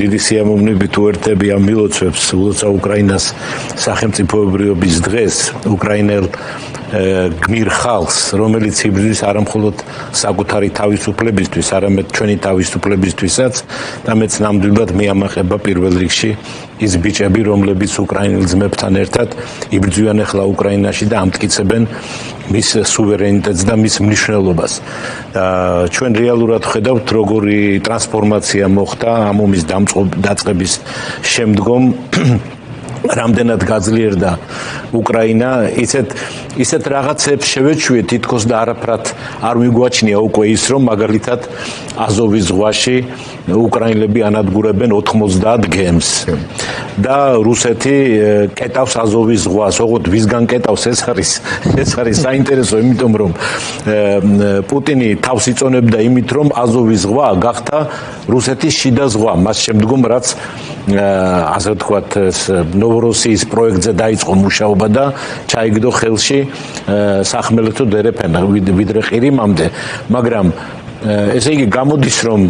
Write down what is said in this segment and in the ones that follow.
დიდი სიამოვნებით უერთები ამ მილოცვებს ულოცა უკრაინას სახელმწიფოებრიობის დღეს უკრაინელ გმირ ხალხს, რომელიც იბრძვის არამხოლოდ საკუთარი თავისუფლებისთვის, არამედ ჩვენი თავისუფლებისთვისაც და მეც ნამდვილად მიამახება პირველ რიგში ის ბიჭები, რომლებიც უკრაინელ ძმებთან ერთად იბრძვიან ახლა უკრაინაში და ამტკიცებენ მის სუვერენიტეტს და მის მნიშვნელობას. ჩვენ რეალურად ხედავთ, როგორი ტრანსფორმაცია მოხდა ამ ომის დაწყების შემდგომ. რამდენად გაძლიერდა უკრაინა, ისეთ რაღაცებს შევეჩვიეთ თითქოს და არაფრად არ მიგვაჩნია უკვე ის, რომ მაგალითად აზოვის ზღვაში უკრაინელები ანადგურებენ 90 გემს და რუსეთი კეტავს აზოვის ზღვას. ოღონდ ვისგან კეტავს, ეს არის საინტერესო, იმიტომ რომ პუტინი თავს იწონებდა იმით, რომ აზოვის ზღვა გახდა რუსეთის შიდა ზღვა, მას შემდგომ რაც ასე ვთქვათ ნოვოროსიის პროექტზე დაიწყო მუშაობა და ჩაიგდო ხელში სახმელეთო დერეფენა ვიდრე ყირიმამდე, მაგრამ ესე იგი გამოდის, რომ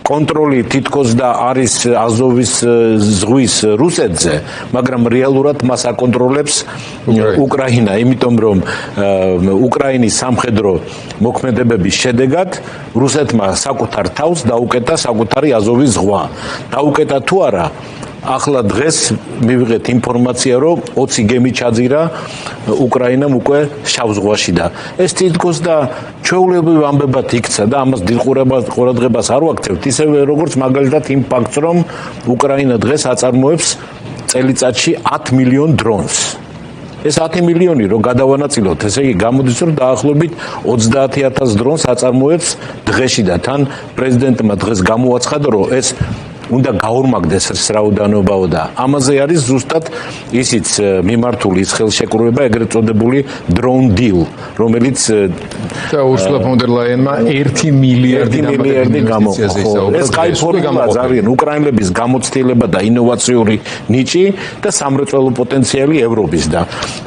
კონტროლი თითქოს და არის აზოვის ზღვის რუსეთზე, მაგრამ რეალურად მას აკონტროლებს უკრაინა, იმიტომ რომ უკრაინის სამხედრო მოქმედებების შედეგად რუსეთმა საკუთარ თავს დაუკეტა საკუთარი აზოვის ზღვა. დაუკეტა თუ არა, ახლა დღეს მივიღეთ ინფორმაცია, რომ 20 გემი ჩაძირა უკრაინამ უკვე შავ ზღვაში და ეს თითქოს და ჩვეულებრივ ამბებად იქცა და ამას დიდ ყურადღებას არ ვაქცევთ, ისევე როგორც მაგალითად იმ ფაქტს, რომ უკრაინა დღეს აწარმოებს წელიწადში 10 მილიონ დრონს. ეს 10 მილიონი რომ გადავანაწილოთ, ესე იგი გამოდის, რომ დაახლოებით 30,000 დრონს აწარმოებს დღეში და თან პრეზიდენტმა დღეს გამოაცხადა, რომ ეს უნდა გაორმაგდეს რაოდენობაო და ამაზე არის ზუსტად ისიც მიმართული ის ხელშეკრულება, ეგრეთ წოდებული drone deal, რომელიც და Ursula von der Leyen-მა 1 მილიარდი გამოგხო. ეს კაი ფორმულაა ძალიან უკრაინელების გამოცდილება და ინოვაციური ნიჭი და სამრეწველო პოტენციალი ევროპის და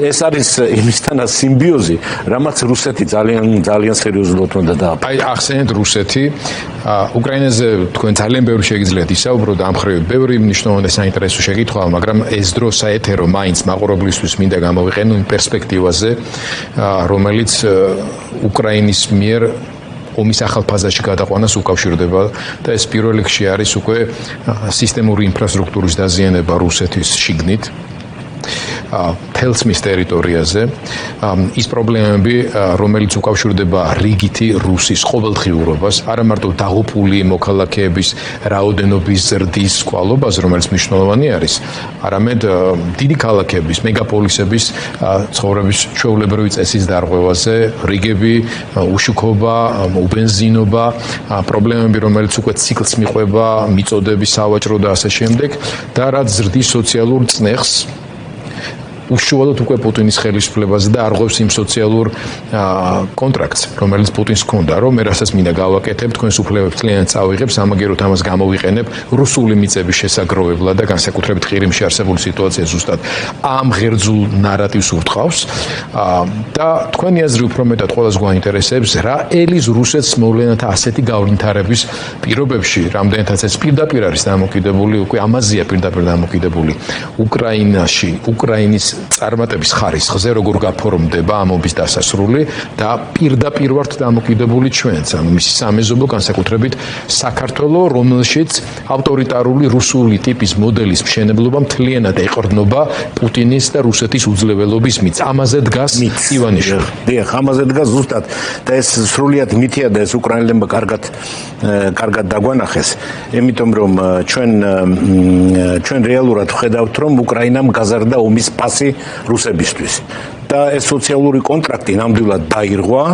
ეს არის იმისთანა სიმბიოზი, რამაც რუსეთი ძალიან სერიოზულად უნდა დააფასოს. აი ახსენეთ რუსეთი, უკრაინაზე თქვენ ძალიან ბევრი შეგიძლიათ ისაუბროთ, ამ მხრივ ბევრი მნიშვნელოვანი და საინტერესო შეკითხვაა, მაგრამ ეს დრო საეთერო მაინც მაყურებლისთვის მინდა გამოვიყენო იმ პერსპექტივაზე, რომელიც უკრაინის მიერ ომის ახალ ფაზაში გადაყვანას უკავშირდება და ეს პირველ რიგში არის უკვე სისტემური ინფრასტრუქტურის დაზიანება რუსეთის შიგნით. თელსმის ტერიტორიაზე ის პრობლემები, რომელიც უკავშირდება რიგითი რუსის ყოველდღიურობას, არა მარტო დაღუპული მოქალაქეების რაოდენობის ზრდის კვალობაზე, რომელიც მნიშვნელოვანი არის, არამედ დიდი ქალაქების, მეგაპოლისების ცხოვრების ჩვეულებრივი წესის დარღვევაზე, რიგები, უშუქობა, უბენზინობა, პრობლემები, რომელიც უკვე ციკლს მიყვება, მიწოდები, სავაჭრო და ასე შემდეგ, და რაც ზრდის სოციალურ წნეხს უშუალოდ უკვე პუტინის ხელისუფლებაზე და არღვევს იმ სოციალურ კონტრაქტს, რომელიც პუტინს ჰქონდა, რომ მე რასაც მინდა გავაკეთებ, თქვენს უფლებებს ძალიან წავიღებ, სამაგეროდ ამას გამოვიყენებ რუსული მიწების შესაგროვებლად და განსაკუთრებით ყირიმში არსებული სიტუაცია ზუსტად ამ ღერძულ ნარატივს ურტყავს და თქვენი აზრი უფრო მეტად ყველას გვაინტერესებს, რა ელის რუსეთს მოვლენათა ასეთი გავლის პირობებში, რამდენადაც ეს პირდაპირ არის დამოკიდებული, უკვე ამაზეა პირდაპირ დამოკიდებული უკრაინაში, უკრაინის წარმატების ხარისხზე, როგორ გაფორმდება ამ ომის დასასრული და პირდაპირ ვართ დამოკიდებული ჩვენც, ანუ მისი სამეზობლო განსაკუთრებით საქართველო, რომელშიც ავტორიტარული რუსული ტიპის მოდელის მშენებლობა მთლიანად ეყრდნობა პუტინის და რუსეთის უძლეველობის მითს. ამაზე დგას ივანიშვილი. დიახ, ამაზე დგას ზუსტად და ეს სრულიად მითია და ეს უკრაინელებმა კარგად დაგვანახეს, იმიტომ რომ ჩვენ რეალურად ვხედავთ, რომ უკრაინამ გაზარდა ომის ფასი რუსებისთვის და ეს სოციალური კონტრაქტი ნამდვილად დაირღვა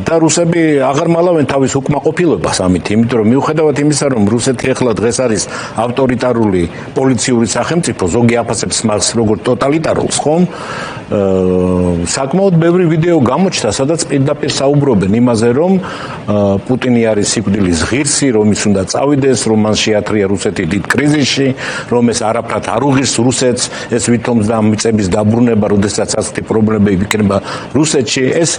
და რუსები აღარ მალავენ თავის უკმაყოფილებას ამით, იმიტომ რომ მიუხედავად იმისა, რომ რუსეთი ახლა დღეს არის ავტორიტარული პოლიციური სახელმწიფო, ზოგი აფასებს მას როგორც ტოტალიტარულს, ხომ? საკმაოდ ბევრი ვიდეო გამოჩნდა, სადაც პირდაპირ საუბრობენ იმაზე, რომ პუტინი არის სიკვდილის ღირსი, რომ ის უნდა წავიდეს, რომ მან შეათრია რუსეთი დიდ კრიზისში, რომ ეს არაფრად არ უღირს რუსეთს, ეს ვითომს და მიწების დაბრუნება, როდესაც ცალკე პრობლემები იქნება რუსეთში, ეს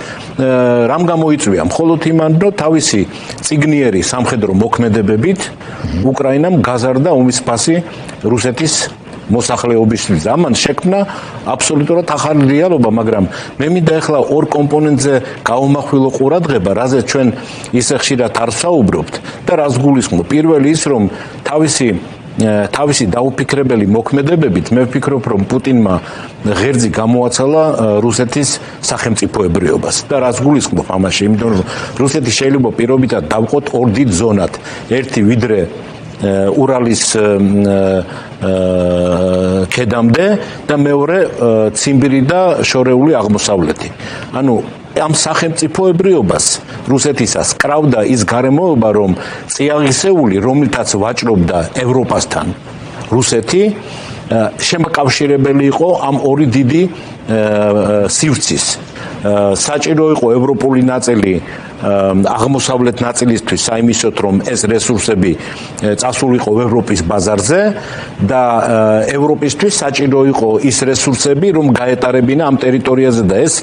რამ გამოიწვია? მხოლოდ იმან, რომ თავისი წიგნიერი სამხედრო მოქმედებებით უკრაინამ გაზარდა ომის ფასი რუსეთის მოსახლეობისთვის. ამან შექმნა აბსოლუტურად ახალი რეალობა, მაგრამ მე მინდა ახლა ორ კომპონენტზე გავუმახვილო ყურადღება, რაზეც ჩვენ ისე ხშირად არ ვსაუბრობთ და რას გულისხმობ. პირველი ის, რომ თავისი დაუფიქრებელი მოქმედებებით მე ვფიქრობ, რომ პუტინმა ღერძი გამოაცალა რუსეთის სახელმწიფოებრიობას და რას გულისხმობ ამაში, იმიტომ რომ რუსეთი შეიძლება პირობითად დავყოთ ორ დიდ ზონად. ერთი ვიდრე ურალის ქედამდე და მეორე ციმბირი და შორეული აღმოსავლეთი. ანუ ამ სახელმწიფოებრიობას რუსეთისას კრავდა ის გარემოება, რომ წიაღისეული, რომელთაც ვაჭრობდა ევროპასთან რუსეთი, შემაკავშირებელი იყო ამ ორი დიდი სივრცის. საჭირო იყო ევროპული ნაწილი აღმოსავლეთ ნაწილისთვის საიმისოდ, რომ ეს რესურსები წასულიყო ევროპის ბაზარზე და ევროპისთვის საჭირო იყო ის რესურსები, რომ გაეტარებინა ამ ტერიტორიაზე და ეს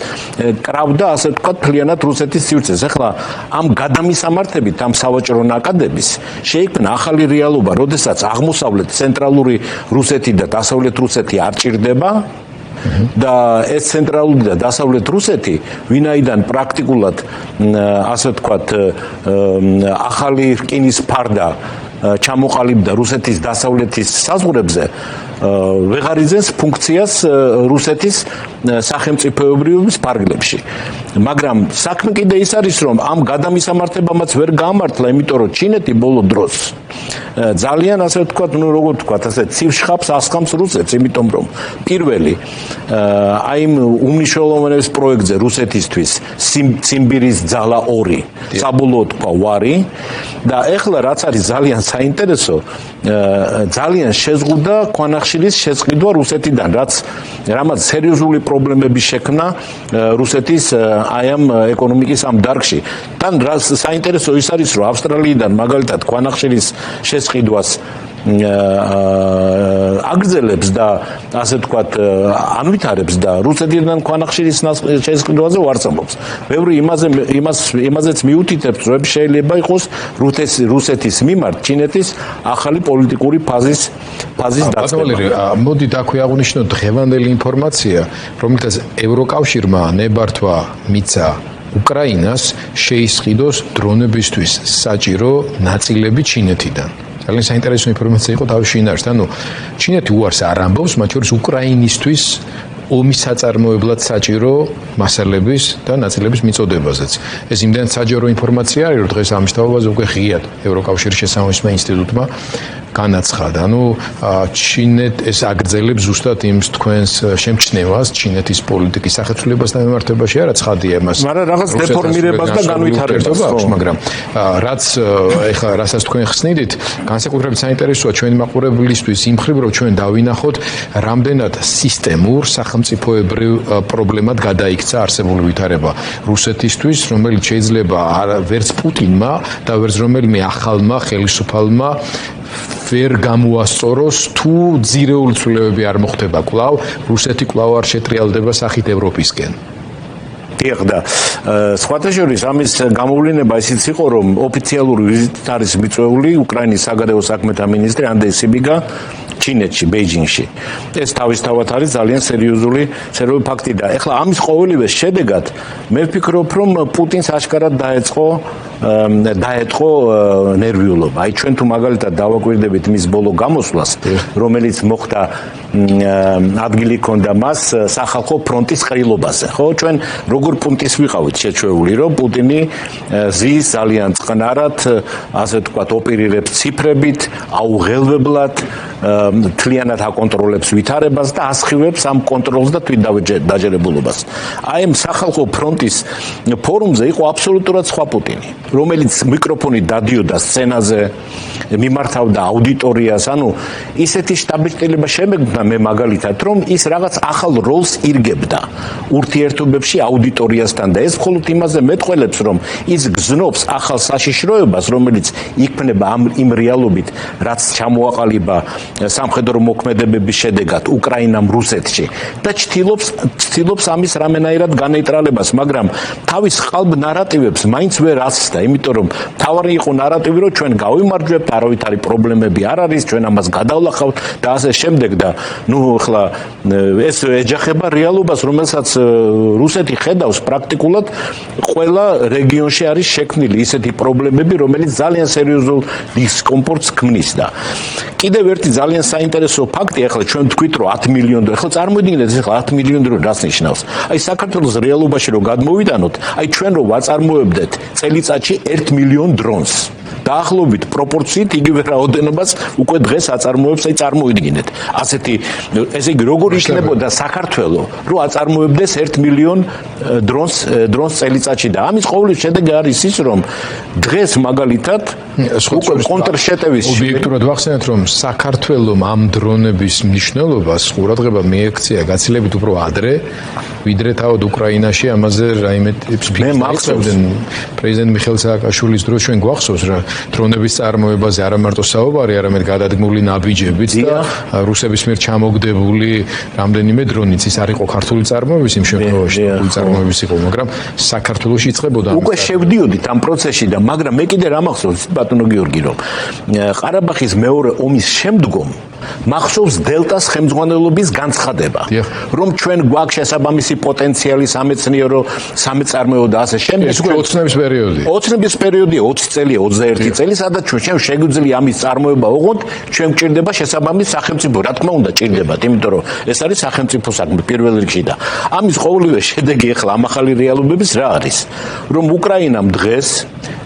კრავდა, ასე ვთქვათ, მთლიანად რუსეთის სივრცეს. ახლა ამ გადამისამართებით ამ სავაჭრო ნაკადების შეიქმნა ახალი რეალობა, როდესაც აღმოსავლეთ, ცენტრალური რუსეთი და დასავლეთ რუსეთი არ ჭირდება. და ეს ცენტრალური და დასავლეთ რუსეთი, ვინაიდან პრაქტიკულად, ასე ვთქვათ, ახალი რკინის ფარდა ჩამოყალიბდა რუსეთის დასავლეთის საზღვრებზე, ვეღარ იძენს ფუნქციას რუსეთის სახელმწიფოებრიობის ფარგლებში. მაგრამ საქმე კიდე ის არის, რომ ამ გადამისამართებამაც ვერ გაამართლა, იმიტომ რომ ჩინეთი ბოლო დროს ძალიან, ასე ვთქვათ, როგორ ვთქვათ, ასე ცივ-შხაპს ასხამს რუსეთს, იმიტომ რომ პირველი აი იმ უმნიშვნელოვანეს პროექტზე რუსეთისთვის ციმბირის ძალა 2 საბოლოოდ თქვა ვარი და ეხლა რაც არის ძალიან საინტერესო, ძალიან შეზღუდა ქვანახშირის შეწყიდვა რუსეთიდან, რამაც სერიოზული პრობლემები შექმნა რუსეთის აი ამ ეკონომიკის ამ დარგში. თან რაც საინტერესო ის არის, რომ ავსტრალიიდან მაგალითად ქვანახშირის შეწყიდვას აგრძელებს და ასე ვთქვათ ანვითარებს და რუსეთიდან ქვანახშირის შეწყიდვაზე ვარწამობს. ბევრი იმაზეც მიუთითებს, რომ შეიძლება იყოს რუსეთის მიმართ ჩინეთის ახალი პოლიტიკური ფაზის დაწყება. მოდით აქვე აღვნიშნოთ დღევანდელი ინფორმაცია, რომელთაც ევროკავშირმა ნებართვა მიცა უკრაინას შეისყიდოს დრონებისთვის საჭირო ნაწილები ჩინეთიდან. ძალიან საინტერესო ინფორმაცია იყო თავის შინაარსში. ანუ ჩინეთი უარს არ ამბობს, მათ შორის უკრაინისთვის ომის საწარმოებლად საჭირო მასალების და ნაწილების მიწოდებაზეც. ეს იმდენ საჯარო ინფორმაცია არის, რომ დღეს ამის თაობაზე უკვე ღიად ევროკავშირის შესაბამისმა ინსტიტუტმა განაცხადა. ანუ ჩინეთ ეს აგრძელებს ზუსტად იმ თქვენს შემჩნევას ჩინეთის პოლიტიკის სახეცვლებასთან მიმართებაში, არა ცხადია იმას. მაგრამ რაღაც დეფორმირებას და განვითარებას აქვს, მაგრამ რაც ეხლა რასაც თქვენ ხსნიდით, განსაკუთრებით საინტერესოა ჩვენი მაყურებლისთვის იმ მხრივ, რომ ჩვენ დავინახოთ, რამდენად სისტემურ სახელმწიფოებრივ პრობლემად გადაიქცა არსებული ვითარება რუსეთისთვის, რომელიც შეიძლება ვერც პუტინმა და ვერც რომელიმე ახალმა ხელისუფალმა ვერ გამოასწოროს, თუ ძირეული ცვლილებები არ მოხდება კვლავ, რუსეთი კვლავ არ შეტრიალდება სახით ევროპისკენ. და სხვათა შორის ამის გამოვლინება ისიც იყო, რომ ოფიციალური ვიზიტით არის მიწვეული უკრაინის საგარეო საქმეთა მინისტრი ანდრეი სიბიგა ჩინეთში, ბეიჯინგში. ეს თავისთავად არის ძალიან სერიოზული ფაქტი და ეხლა ამის ყოველივეს შედეგად მე ვფიქრობ, რომ პუტინს აშკარად დაეთყო ნერვიულობა. აი ჩვენ თუ მაგალითად დავაკვირდებით მის ბოლო გამოსვლას, რომელიც მოხდა ადგილი ჰქონდა მას სახალხო ფრონტის ყრილობაზე. ხო, ჩვენ როგორ პუნქტის ვიყავით შეჩვეული, რომ პუტინი ზის ძალიან წყნარად, ასე ვთქვათ, ოპერირებს ციფრებით, აუღელვებლად, თლიანად აკონტროლებს ვითარებას და ასხივებს ამ კონტროლს და თვითდაჯერებულობას. აი ამ სახალხო ფრონტის ფორუმზე იყო აბსოლუტურად სხვა პუტინი, რომელიც მიკროფონით დადიოდა სცენაზე, მიმართავდა აუდიტორიას, ანუ ისეთი შტაბ-ბიჭდილება შემეგდნა მე მაგალითად, რომ ის რაღაც ახალ როლს ირგებდა ურთიერთობებში აუდიტორიასთან და ეს მხოლოდ იმაზე მეტყველებს, რომ ის გზნობს ახალ საშიშროებას, რომელიც იქმნება იმ რეალობით, რაც ჩამოაყალიბა სამხედრო მოქმედებების შედეგად უკრაინამ რუსეთში და ცდილობს ამის რამენაირად განეიტრალებას, მაგრამ თავის ყალბ ნარატივებს მაინც ვერ ასწდა, იმიტომ რომ თავარი იყო ნარატივი, რომ ჩვენ გავიმარჯვებთ, არავითარი პრობლემები არ არის, ჩვენ ამას გადავლახავთ და ასე შემდეგ და ახლა ეს ეჯახება რეალობას, რომელსაც რუსეთი ხედავს პრაქტიკულად ყველა რეგიონში არის შექმნილი ისეთი პრობლემები, რომელიც ძალიან სერიოზულ დისკომფორტს ქმნის და კიდევ ერთი ძალიან საინტერესო ფაქტი, ახლა ჩვენ ვთქვით, რომ 10 მილიონი დრო, ახლა წარმოიდგინეთ, ახლა 10 მილიონი დრო რას ნიშნავს? აი საქართველოს რეალობაში რომ გადმოვიტანოთ, აი ჩვენ რომ ვაწარმოებდეთ წელიწადში 1 მილიონ დრონს. დაახლოებით პროპორციით იგივე რაოდენობას უკვე დღეს აწარმოებს, აი წარმოიდგინეთ. ასეთი ესე იგი როგორ იქნებოდა საქართველო, რომ აწარმოებდეს 1 მილიონ დრონს წელიწადში და ამის ყოვლის შედეგი არის ის, რომ დღეს მაგალითად უკვე კონტრშეტევის ობიექტურად ვახსენეთ, რომ საქართველოს ამ დრონების მნიშვნელობას ყურადღება მიექცია გაცილებით უფრო ადრე, ვიდრე თავად უკრაინაში ამაზე რაიმე ფიქრობდნენ პრეზიდენტ მიხეილ სააკაშვილის დროს. ჩვენ გვახსოვს რა დრონების წარმოებაზე არა მარტო საუბარი, არამედ გადადგმული ნაბიჯებიც და რუსების მიერ ჩამოგდებული რამდენიმე დრონიც ის არ იყო ქართული წარმოების იმ შემთხვევაში, ქართული წარმოების იყო, მაგრამ საქართველოში იწყებოდა. უკვე შევდიოდით ამ პროცესში და მაგრამ მე კიდე რა მახსოვს ბატონო გიორგი, რომ ყარაბაღის მეორე ომის შემდგომ მახსოვს დელტას ხელმძღვანელობის განცხადება, რომ ჩვენ გვაქვს შესაბამისი პოტენციალი სამეცნიერო, სამეწარმეო და ასე შემდეგ. ეს უკვე ოცნების პერიოდი. ოცნების პერიოდია 20 წელია, 21 წელი, სადაც ჩვენ შეგვიძლია ამის წარმოება ოღონდ, ჩვენ გვჭირდება შესაბამისი სახელმწიფო, რა თქმა უნდა, ჭირდებათ, იმიტომ რომ ეს არის სახელმწიფო საქმე პირველ რიგში და ამის ყოველივე შედეგი ახლა ამ ახალი რეალობების რა არის? რომ უკრაინამ დღეს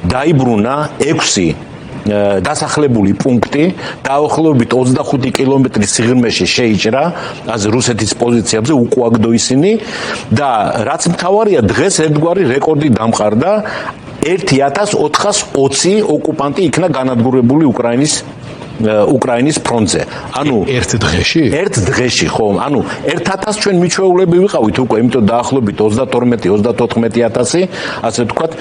დაიბრუნა 6 დასახლებული პუნქტი დაახლოებით 25 კილომეტრის სიღრმეში შეიჭრა ასე რუსეთის პოზიციებზე უკუაგდო ისინი და რაც მთავარია დღეს ერთგვარი რეკორდი დამყარდა 1420 ოკუპანტი იქნა განადგურებული უკრაინის ფრონტზე. ანუ ერთ დღეში ხო, ანუ 1000 ჩვენ მიჩვეულები ვიყავით უკვე, იმიტომ დაახლოებით 22-24,000, ასე ვთქვათ,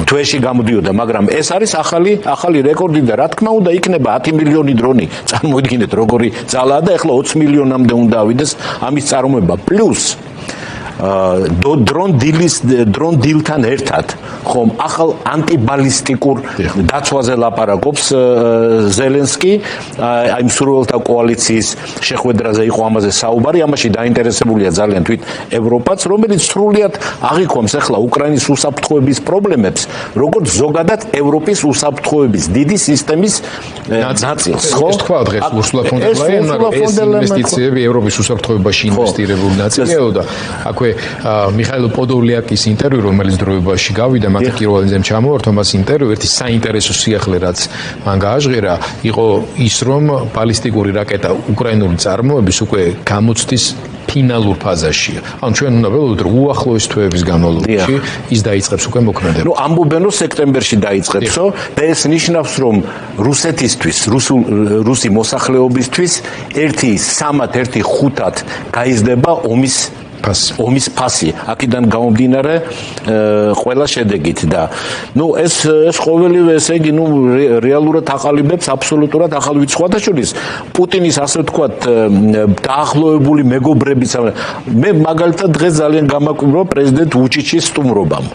თვეში გამოდიოდა, მაგრამ ეს არის ახალი რეკორდი და რა თქმა უნდა იქნება 10 მილიონი დრონი. წარმოიდგინეთ როგორი ძალაა და ეხლა 20 მილიონამდე უნდა ავიდეს ამის წარმოება. პლუს დრონ დილთან ერთად ხომ ახალ ანტიბალისტიკურ დაცვაზე ლაპარაკობს ზელენსკი, აი მსურველთა კოალიციის შეხვედრაზე იყო ამაზე საუბარი, ამაში დაინტერესებულია ძალიან თვით ევროპაც, რომელიც სრულიად აღიქვამს ახლა უკრაინის უსაფრთხოების პრობლემებს, როგორც ზოგადად ევროპის უსაფრთხოების დიდი სისტემის ნაწილს, ხო? ეს თქვა დღეს ურსულა ფონ დერ ლაიენ, მაგრამ ეს ინვესტიციები ევროპის უსაფრთხოებაში ინვესტირებული ნაწილია და აქვე მიხაილ პოდოლიაკის ინტერვიუ, რომელიც დროებაში გავიდა, მათი კიროვალიძემ ჩამოართვა მას ინტერვიუ, ერთი საინტერესო სიახლე, რაც მან გააჟღერა, იყო ის, რომ ბალისტიკური რაკეტა უკრაინული წარმოების უკვე გამოცდის ფინალურ ფაზაშია. ანუ ჩვენ უნდა ველოდოთ, რომ უახლოეს თვეების განმავლობაში ის დაიწყებს უკვე მოქმედება. ნუ ამბობენ, რომ სექტემბერში დაიწყებსო და ეს ნიშნავს, რომ რუსეთისთვის, რუსი მოსახლეობისთვის 1-3-5 გაიზრდება ომის ფასი. აქედან გამომდინარე ყველა შედეგით და ნუ ეს ყოველივე ესე იგი ნუ რეალურად აყალიბებს აბსოლუტურად ახალ ვიცხვათა შორის პუტინის ასე ვთქვათ დაახლოებული მეგობრების. მე მაგალითად დღეს ძალიან გამაკვირვა პრეზიდენტ ვუჩიჩის სტუმრობამ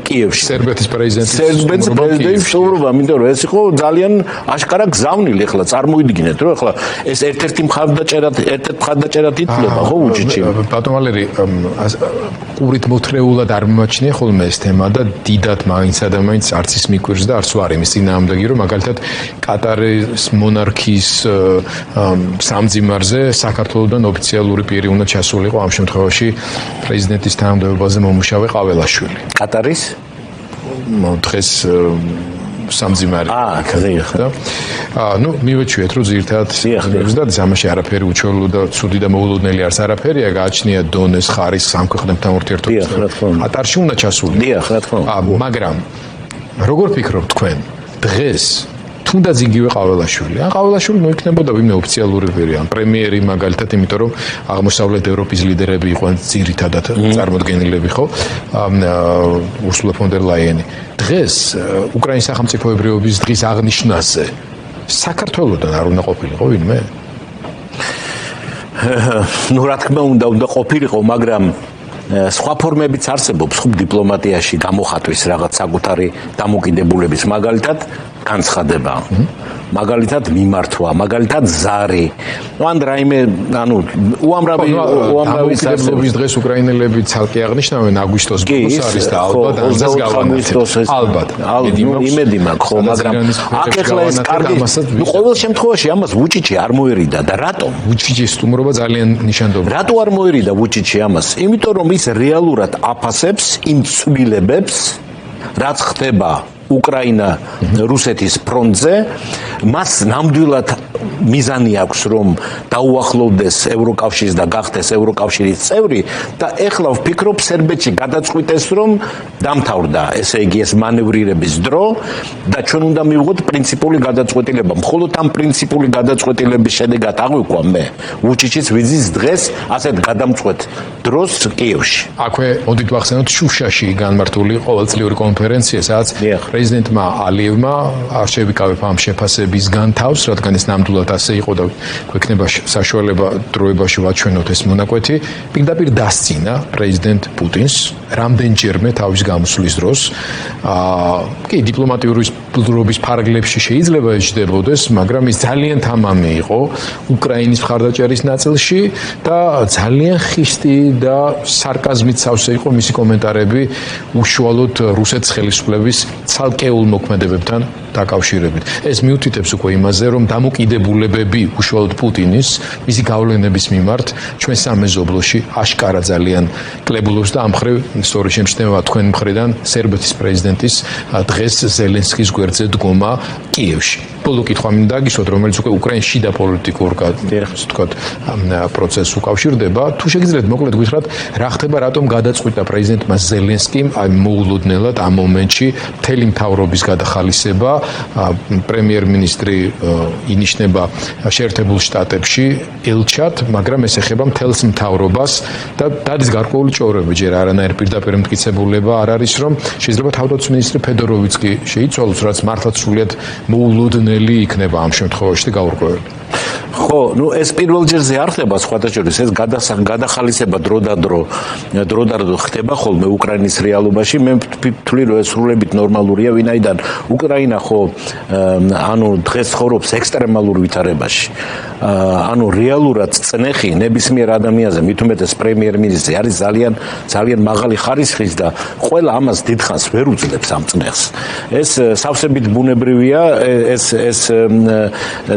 კიევში. სერბეთის პრეზიდენტის სტუმრობამ, იმიტომ რომ ეს იყო ძალიან აშკარა გზავნილი. ახლა წარმოიდგინეთ, რომ ახლა ეს ერთ-ერთი მხარდაჭერად ითვლება ხო ვუჩიჩი. ბატონ ვალერი, ყურით მოთრეულად არ მიმაჩნია ხოლმე ეს თემა და დიდად მაინცა და მაინც არც ის მიკვირს და არც ვარ იმის წინააღმდეგი, რომ მაგალითად კატარის მონარქიის სამძიმარზე საქართველოსთან ოფიციალური პირი უნდა ჩასულიყო ამ შემთხვევაში პრეზიდენტის თანამდებობაზე მომუშავე ყაველაშვილი. კატარის დღეს სამძიმარი. და ნუ მივეჩვიეთ, რომ ძირითადად და ამაში არაფერი უჩვეულო და ცუდი და მოულოდნელი არც არაფერია, გააჩნია დონეს, ხარის სამხედროებთან ურთიერთობებს. კატარში უნდა ჩასული. დიახ, რა თქმა უნდა. მაგრამ როგორ ფიქრობთ თქვენ დღეს თუნდაც იგივე ყაველაშვილი. ან ყაველაშვილი მოიქნებოდა ვინმე ოფიციალური პირი, ან პრემიერი მაგალითად, იმიტომ რომ აღმოსავლეთ ევროპის ლიდერები იყვნენ ძირითადად წარმოდგენილები, ხო? ურსულა ფონ დერ ლაიენი. დღეს უკრაინის სახელმწიფოებრიობის დღის აღნიშვნაზე საქართველოსთან არ უნდა ყოფილიყო ვინმე? ნუ რა თქმა უნდა ყოფილიყო, მაგრამ სხვა ფორმებიც არსებობს ხუბ დიპლომატიაში გამოხატვის რაღაც საკუთარი დამოკიდებულების, მაგალითად განცხადება, მაგალითად მიმართვა, მაგალითად ზარი. ან რაიმე, უამრავი დამოუკიდებლობის დღეს უკრაინელები ცალკე აღნიშნავენ აგვისტოს ბოლოს არის და ალბათ ამას გავანაცვლოთ. ალბათ. იმედი მაქვს, ხო, მაგრამ აქ ახლა ეს კარგი, ყოველ შემთხვევაში ამას ვუჩიჩი არ მოერიდა და რატომ? ვუჩიჩის სტუმრობა ძალიან ნიშანდობლია. რატო არ მოერიდა ვუჩიჩი ამას? იმიტომ რომ ის რეალურად აფასებს იმ ცვლილებებს, რაც ხდება უკრაინა რუსეთის ფრონტზე, მას ნამდვილად მიზანი აქვს, რომ დაუახლოვდეს ევროკავშირს და გახდეს ევროკავშირის წევრი და ეხლა ვფიქრობ სერბეთში გადაწყვიტეს, რომ დამთავრდა, ესე იგი ეს მანევრირების დრო და ჩვენ უნდა მივიღოთ პრინციპული გადაწყვეტილება. მხოლოდ ამ პრინციპული გადაწყვეტილების შედეგად აღვიქვა მე ვუჩიჩის ვიზის დღეს ასეთ გადამწყვეტ დროს კიევში. აქვე მოდით ვახსენოთ შუშაში განმართული ყოველწლიური კონფერენცია, სადაც პრეზიდენტმა ალიევმა არ შევიკავებ ამ შეფასებისგან თავს, რადგან ეს ნამდვილად ასე იყო და გვექნება საშუალება დროებაში ვაჩვენოთ ეს მონაკვეთი, პირდაპირ დასცინა პრეზიდენტ პუტინს რამდენჯერმე თავის გამოსვლის დროს. კი, დიპლომატიური ბრძოლების ფარგლებში შეიძლება ეჯდებოდეს, მაგრამ ის ძალიან თამამი იყო უკრაინის მხარდაჭერის ნაწილში და ძალიან ხისტი და სარკაზმით სავსე იყო მისი კომენტარები უშუალოდ რუსეთის ხელისუფლების ცალკეულ მოქმედებებთან დაკავშირებით. ეს მიუთითებს უკვე იმაზე, რომ დამოკიდებულებები უშუალოდ პუტინის მისი გავლენების მიმართ ჩვენ სამეზობლოში აშკარა ძალიან კლებულობს და ამ მხრივ სწორი შემჩნევა თქვენ მხრიდან სერბეთის პრეზიდენტის დღეს ზელენსკის გვერდზე დგომა კიევში. ბოლო კითხვა მინდა გისვათ, რომელიც უკვე უკრაინის შიდა პოლიტიკურ პროცესს უკავშირდება. თუ შეგიძლიათ მოკლედ გითხრათ, რა ხდება, რატომ გადაწყვიტა პრეზიდენტმა ზელენსკიმ მოულოდნელად ამ მომენტში მთელი მთავრობის გადახალისება, პრემიერ-მინისტრი ინიშნება შეერთებულ შტატებში ელჩად, მაგრამ ეს ეხება მთელს მთავრობას და დადის გარკვეული ჭორები, ჯერ არანაირ პირდაპირ მტკიცებულება არ არის, რომ შეიძლება თავდაცვის მინისტრი ფედოროვიც კი შეიცვალოს, რაც მართლაც სრულიად მოულოდნელი იქნება ამ შემთხვევაში და გაურკვეველი. ხო, ეს პირველ ჯერზე არ ხდება სხვათა შორის, ეს გადახალისება დროდადრო ხდება ხოლმე უკრაინის რეალობაში. მე ვთვლი, რომ ეს სრულებით ნორმალურია, ვინაიდან უკრაინა ხო დღეს ცხოვრობს ექსტრემალურ ვითარებაში. რეალურად წნეხი ნებისმიერ ადამიანზე, მით უმეტეს პრემიერ-მინისტრი არის ძალიან მაღალი ხარისხის და ყველა ამას დიდხანს ვერ უძლებს ამ წნეხს. ეს სავსებით ბუნებრივია, ეს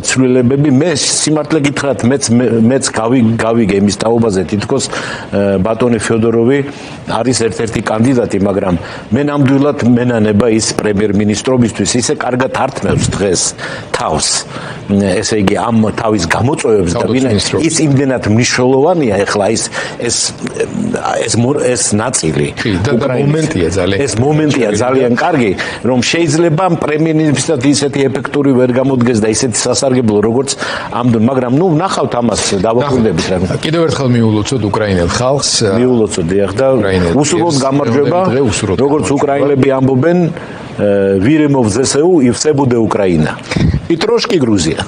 ცვლილებები. მე სიმართლე გითხრათ, მეც გავიგე იმის თაობაზე, თითქოს ბატონი ფიოდოროვი არის ერთ-ერთი კანდიდატი, მაგრამ მე ნამდვილად მენანება ის პრემიერ-მინისტრობისთვის ისე კარგად ართმევს დღეს თავს, ესე იგი ამ თავის გამოწვევებს და ის იმდენად მნიშვნელოვანია ახლა ეს ნაწილი. ეს მომენტია ძალიან კარგი, რომ შეიძლება პრემიერ-მინისტრად ისეთი ეფექტური ვერ გამოდგეს და ისეთი სასარგებლო როგორც მაგრამ ნახავთ ამას დავაკვირდებით რა. კიდევ ერთხელ მიულოცოთ უკრაინელ ხალხს. მიულოცოთ დიახ და უსურვოთ გამარჯვება, როგორც უკრაინელები ამბობენ, ვირემოვ ზესეუ ივსებუდე უკრაინა. I troszkę Gruzja.